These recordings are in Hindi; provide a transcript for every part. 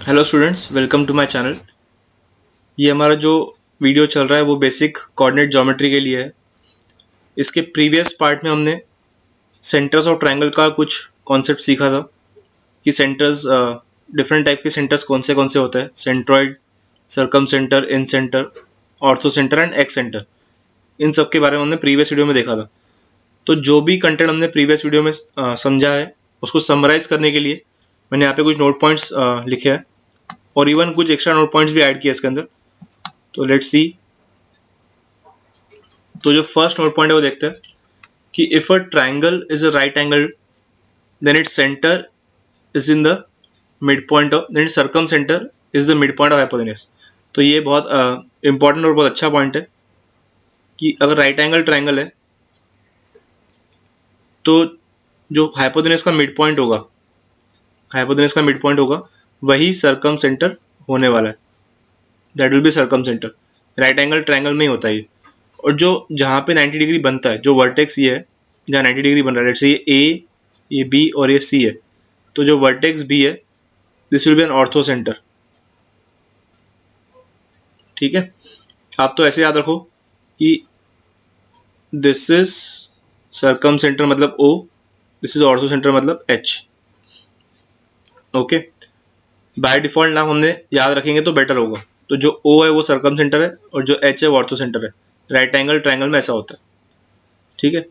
Hello students, welcome to my channel. ये हमारा जो वीडियो चल रहा है वो बेसिक कोऑर्डिनेट ज्योमेट्री के लिए है। इसके प्रीवियस पार्ट में हमने सेंटर्स ऑफ ट्रायंगल का कुछ कॉन्सेप्ट सीखा था कि सेंटर्स, डिफरेंट टाइप के सेंटर्स कौन से होते हैं। Centroid, circumcentre, incentre, orthocentre and excentre. इन सब के बारे में हमने प्रीवियस वीडियो में देखा था। तो जो भी कंटेंट हमने प्रीवियस वीडियो में समझा है उसको समराइज करने के लिए मैंने यहाँ पे कुछ नोट पॉइंट्स लिखे हैं और इवन कुछ एक्स्ट्रा नोट पॉइंट्स भी ऐड किए इसके अंदर। तो लेट्स सी। तो जो फर्स्ट नोट पॉइंट है वो देखते हैं कि if a triangle is a right angle then its centre is in the mid point of, then circumcentre is the mid point of hypotenuse. तो ये बहुत इंपॉर्टेंट और बहुत अच्छा पॉइंट है कि अगर राइट एंगल ट्राइंगल है तो जो हाइपोटेन्यूज का मिड पॉइंट होगा, वही सर्कम सेंटर होने वाला है। That will be circum centre. Right angle triangle में ही होता है ये। और जो जहाँ पे 90 डिग्री बनता है, जो वर्टेक्स ये है जहाँ 90 डिग्री बन रहा है, लेट्स से ये ए, ये बी और ये सी है, तो जो वर्टेक्स बी है this will be an orthocentre. ठीक है, आप तो ऐसे याद रखो कि दिस इज सर्कम सेंटर मतलब ओ, दिस इज ऑर्थो सेंटर मतलब एच। ओके, बाय डिफॉल्ट नाम हमने याद रखेंगे तो बेटर होगा। तो जो ओ है वो सर्कम सेंटर है और जो एच है वो ऑर्थो सेंटर है। राइट एंगल ट्राइंगल में ऐसा होता है। ठीक है,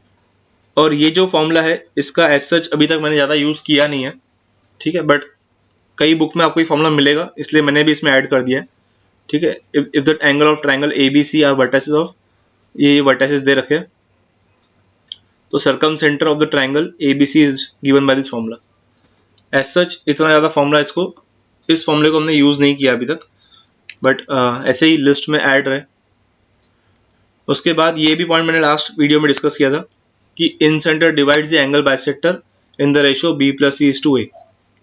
और ये जो फॉर्मूला है इसका एज सच अभी तक मैंने ज़्यादा यूज़ किया नहीं है। ठीक है, बट कई बुक में आपको ये फॉर्मूला मिलेगा इसलिए मैंने भी इसमें ऐड कर दिया है। ठीक है, if the angle of triangle A B C are vertices of, ये वर्टाइसेस दे रखे, तो circumcentre of the triangle A B C is given by this formula. As such इतना ज़्यादा फॉर्मूला इसको, इस फॉर्मूले को हमने यूज़ नहीं किया अभी तक, बट ऐसे ही लिस्ट में ऐड रहे। उसके बाद ये भी पॉइंट मैंने लास्ट वीडियो में डिस्कस किया था कि incentre divides the angle bisector in the ratio B plus C is to A.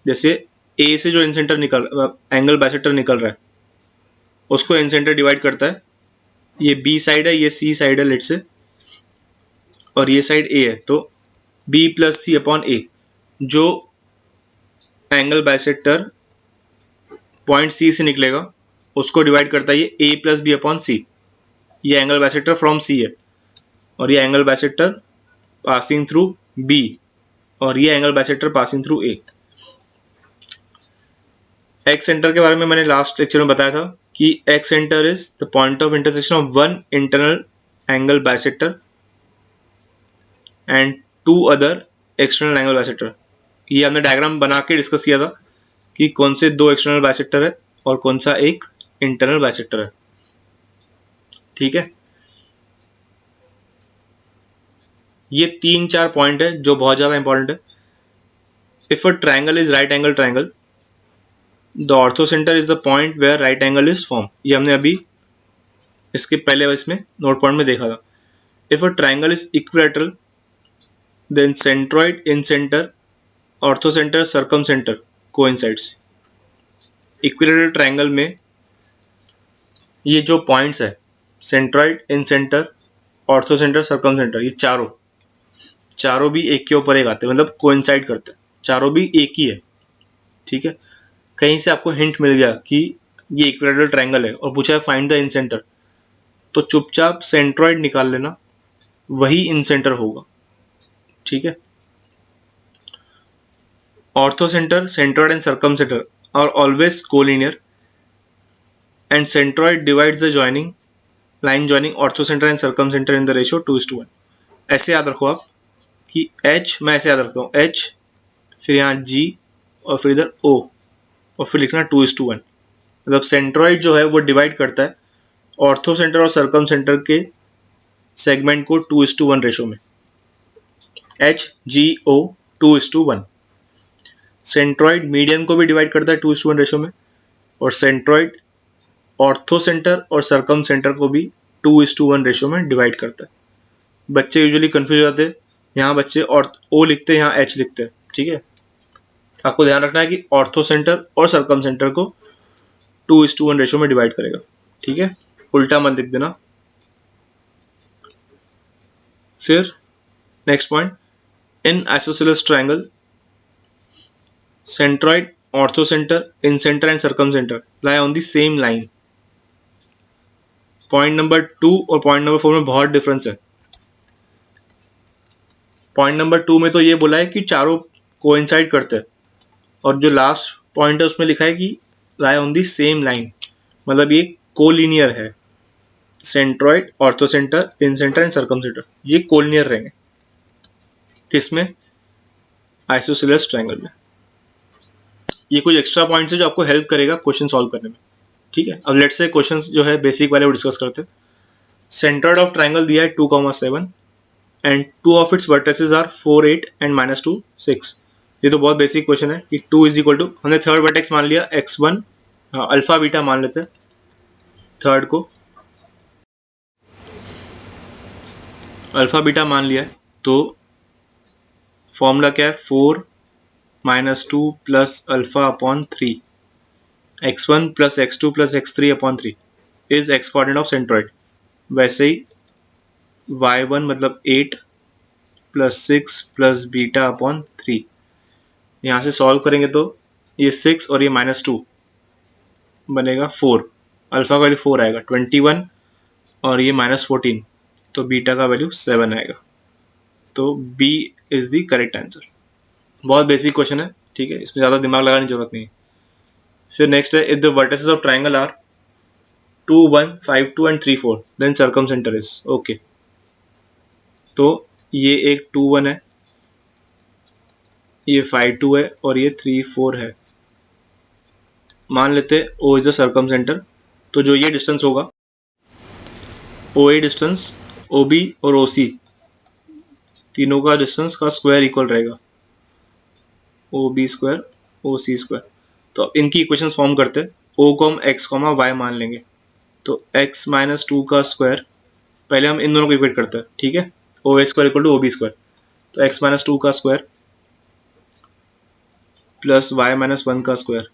जैसे ए से जो इन सेंटर निकल, एंगल बाइसेक्टर निकल रहा है उसको इन सेंटर डिवाइड करता है। ये बी साइड है, ये सी साइड है लेट से, और ये साइड ए है, तो बी प्लस सी अपॉन ए। जो एंगल बाइसेक्टर पॉइंट सी से निकलेगा उसको डिवाइड करता है ये A plus B upon C. ये एंगल बाइसेक्टर फ्रॉम सी है और ये angle bisector passing through B, और ये angle bisector passing through A. Excentre के बारे में मैंने लास्ट लेक्चर में बताया था कि excentre is the point of intersection of one internal angle bisector and two other external angle bisector. ये हमने डायग्राम बना के डिस्कस किया था कि कौन से दो एक्सटर्नल बाइसेक्टर है और कौन सा एक इंटरनल बाइसेक्टर है। ठीक है, ये 3-4 पॉइंट है जो बहुत ज्यादा इंपॉर्टेंट है। If a triangle is right angle triangle, the orthocentre is the point where right angle is form. ये हमने अभी इसके पहले इसमें नोट पॉइंट में देखा था। If a triangle is equilateral then centroid, incentre, orthocentre, circumcentre coincides. Equilateral triangle में ये जो पॉइंट्स है centroid, incentre, orthocentre, circumcentre, ये चारों चारों भी एक के ऊपर एक आते हैं, मतलब कोइंसाइड करते हैं, चारों भी एक ही है। ठीक है, कहीं से आपको हिंट मिल गया कि ये इक्विलैटरल ट्राइंगल है और पूछा है फाइंड द इन सेंटर, तो चुपचाप सेंट्रॉइड निकाल लेना, वही इन सेंटर होगा। ठीक है, orthocentre, centroid and circumcentre are always collinear and centroid divides the joining line joining orthocentre and circumcentre in the ratio 2:1। ऐसे याद रखो आप कि एच, मैं ऐसे याद रखता हूँ एच, फिर यहाँ जी और फिर इधर ओ, और फिर लिखना 2:1। मतलब सेंट्रॉइड जो है वो डिवाइड करता है ऑर्थो सेंटर और सर्कम सेंटर के सेगमेंट को 2:1 रेशो में। एच जी ओ 2:1। सेंट्रॉइड मीडियन को भी डिवाइड करता है 2:1 रेशो में, और सेंट्रॉइड ऑर्थो सेंटर और सर्कम सेंटर को भी 2:1 रेशो में डिवाइड करता है। बच्चे यूजुअली कंफ्यूज हो जाते हैं, यहाँ बच्चे और ओ लिखते हैं, यहाँ एच लिखते हैं। ठीक है, आपको ध्यान रखना है कि ऑर्थो सेंटर और सर्कम सेंटर को 2:1 रेशो में डिवाइड करेगा। ठीक है, उल्टा मत लिख देना। फिर next point, in isosceles triangle centroid ortho centre, in centre and circum centre lie on the same line. Point number 2 और पॉइंट नंबर 4 में बहुत डिफरेंस है। पॉइंट नंबर 2 में तो ये बोला है कि चारों कोइंसाइड करते हैं, और जो लास्ट पॉइंट है उसमें लिखा है कि lie on the same line, मतलब ये कोलिनियर है। Centroid, ortho centre, in centre and circumcentre ये कोलिनियर रहेंगे किसमें? आइसोसेलेस ट्रायंगल में। ये कुछ एक्स्ट्रा पॉइंट्स है जो आपको हेल्प करेगा क्वेश्चन सॉल्व करने में, ठीक है। अब लेट्स से क्वेश्चंस जो है बेसिक वाले वो डिस्कस करते हैं। सेंटर ऑफ ट्रायंगल दिया है 2,7 and two of its vertices are 4, 8 and -2, 6। ये तो बहुत बेसिक क्वेश्चन है कि 2 इज इक्वल टू, हमने थर्ड वर्टेक्स मान लिया x1, अल्फा बीटा मान लेते हैं थर्ड को, अल्फा बीटा मान लिया है। तो फॉर्मूला क्या है? 4 -2 plus alpha upon 3, x1 plus x2 plus x3 upon 3 is x coordinate of centroid. वैसे ही y1 मतलब 8 प्लस 6 प्लस बीटा अपॉन 3, यहाँ से सॉल्व करेंगे तो ये 6 और ये -2 बनेगा 4, अल्फा का वैल्यू 4 आएगा, 21 और ये -14, तो बीटा का वैल्यू 7 आएगा। तो B is the correct answer. बहुत बेसिक क्वेश्चन है, ठीक है, इसमें ज़्यादा दिमाग लगाने की जरूरत नहीं है। फिर नेक्स्ट है, if the vertices of triangle are 2, 1, 5, 2 and 3, 4 then circumcentre is okay. तो ये एक 2, 1 है, ये 5, 2 है और ये 3, 4 है। मान लेते O is the circum centre, तो जो ये डिस्टेंस होगा OA डिस्टेंस, OB और OC तीनों का डिस्टेंस का स्क्वायर इक्वल रहेगा, OB स्क्वायर OC स्क्वायर। तो अब इनकी इक्वेशंस फॉर्म करते हैं। O को हम x, y मान लेंगे, तो x -2 का स्क्वायर, पहले हम इन दोनों को इक्वेट करते हैं, ठीक है। OA square equal to OB square, तो x -2 का स्क्वायर प्लस y -1 का square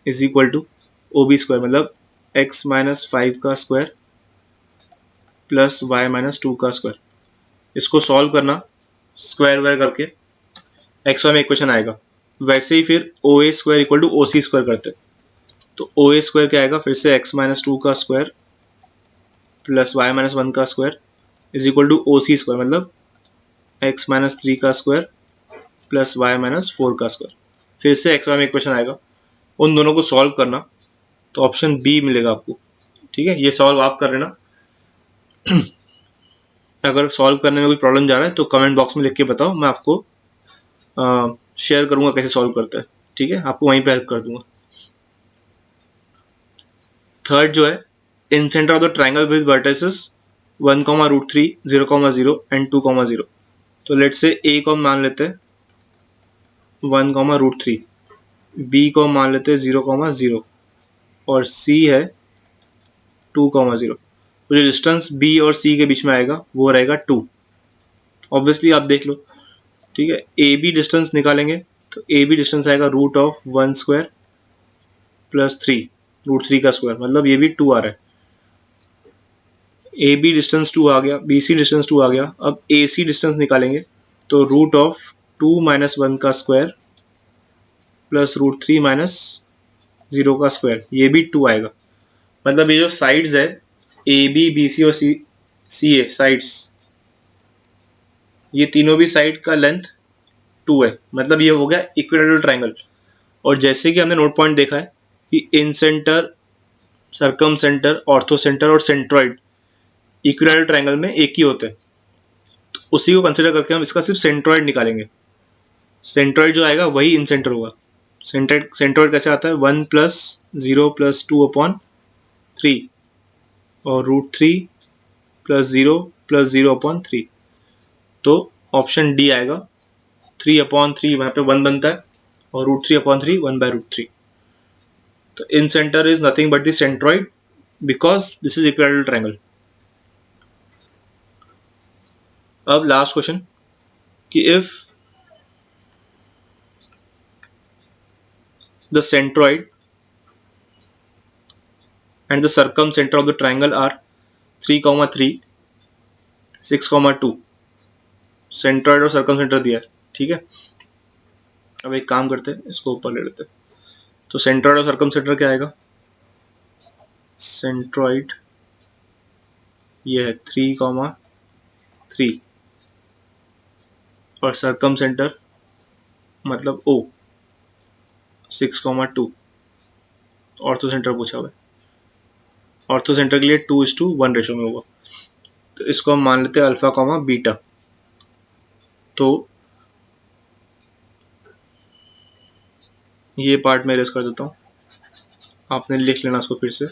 is equal to OB square, मतलब x -5 का स्क्वायर प्लस y -2 का स्क्वायर। इसको सॉल्व करना स्क्वायर वायर करके एक्स वाई में इक्वेशन आएगा। वैसे ही फिर OA square equal to OC square करते, तो OA स्क्वायर क्या आएगा? फिर से x -2 का स्क्वायर प्लस y -1 का square is equal to OC square, मतलब x -3 का स्क्वायर प्लस y -4 का स्क्वायर। फिर से एक्स वाई में इक्वेशन आएगा, उन दोनों को सॉल्व करना, तो ऑप्शन बी मिलेगा आपको, ठीक है। ये सॉल्व आप कर लेना। अगर सॉल्व करने में कोई प्रॉब्लम जा रहा है तो कमेंट बॉक्स में लिख के बताओ, मैं आपको शेयर करूंगा कैसे सॉल्व करता है, ठीक है, आपको वहीं पे हेल्प कर दूंगा। थर्ड जो है, incentre of the triangle with vertices 1, √3, 0, 0 and 2, 0। तो लेट से ए को हम मान लेते हैं 1, √3, बी को मान लेते हैं 0, 0 और सी है 2, 0। तो जो डिस्टेंस बी और सी के बीच में आएगा वो रहेगा 2। ऑब्वियसली आप देख लो, ठीक है। ए बी डिस्टेंस निकालेंगे तो ए बी डिस्टेंस आएगा √1 स्क्वायर प्लस 3, √3 का स्क्वायर, मतलब ये भी 2 आ रहा है। ए बी डिस्टेंस 2 आ गया, बी सी डिस्टेंस 2 आ गया। अब ए सी डिस्टेंस निकालेंगे तो √2 - 1 का स्क्वायर प्लस √3 - 0 का स्क्वायर, ये भी 2 आएगा। मतलब ये जो साइड्स है ए बी, बी सी और सी ए साइड्स, ये तीनों भी साइड का लेंथ 2 है, मतलब ये हो गया इक्विलैटरल ट्राइंगल। और जैसे कि हमने नोट पॉइंट देखा है कि incentre, circumcentre, orthocentre और सेंट्रॉइड इक्विलैटरल ट्राइंगल में एक ही होते हैं, तो उसी को कंसिडर करके हम इसका सिर्फ सेंट्रॉइड निकालेंगे। सेंट्रॉइड जो आएगा वही इन सेंटर होगा। सेंट्रॉइड कैसे आता है? 1 + 0 + 2 अपॉन 3 और √3 + 0 + 0 अपॉन 3। तो ऑप्शन डी आएगा, 3/3 वहाँ पे 1 बनता है और √3/3 1/√3। तो incentre is nothing but the centroid because this is equilateral triangle. अब लास्ट क्वेश्चन कि if the centroid and the circumcenter of the triangle are 3, 3, 6, 2। Centroid और सर्कमसेंटर दिया है, ठीक है। अब एक काम करते हैं, इसको ऊपर ले लेते हैं। तो सेंट्रॉइड और सर्कम सेंटर क्या आएगा? सेंट्रॉइड ये है 3,3 और सर्कम सेंटर मतलब O 6,2। ऑर्थो सेंटर पूछा हुआ है, ऑर्थो सेंटर के लिए 2:1 रेशो में होगा। तो इसको हम मान लेते हैं अल्फा कॉमा बीटा। तो ये पार्ट मैं इरेज कर देता हूँ, आपने लिख लेना उसको फिर से।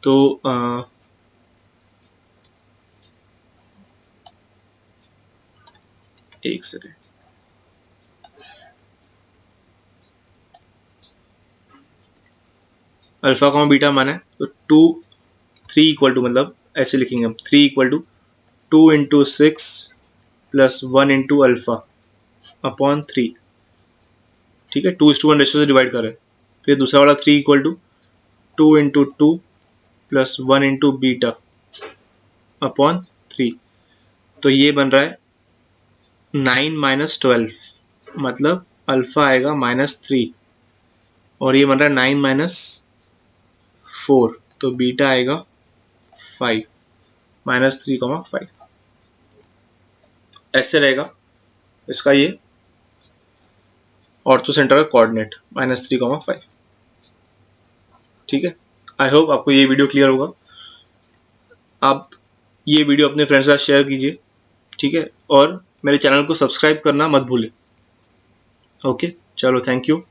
तो एक सेकेंड, अल्फा कॉमा बीटा माना है तो 3 इक्वल टू, मतलब ऐसे लिखेंगे हम 3 equal to 2 × 6 plus 1 × alpha upon 3। ठीक है, 2:1 रेशो से डिवाइड कर रहे हैं। फिर दूसरा वाला 3 equal to 2 × 2 plus 1 × beta upon 3। तो ये बन रहा है 9 - 12, मतलब अल्फा आएगा -3 और ये बन रहा है 9 - 4, तो बीटा आएगा 5, -3,5 ऐसे रहेगा इसका ये ऑर्थो सेंटर का कोऑर्डिनेट -3,5। ठीक है, आई होप आपको ये वीडियो क्लियर होगा। आप ये वीडियो अपने फ्रेंड्स के साथ शेयर कीजिए, ठीक है, और मेरे चैनल को सब्सक्राइब करना मत भूलें। ओके, चलो, थैंक यू।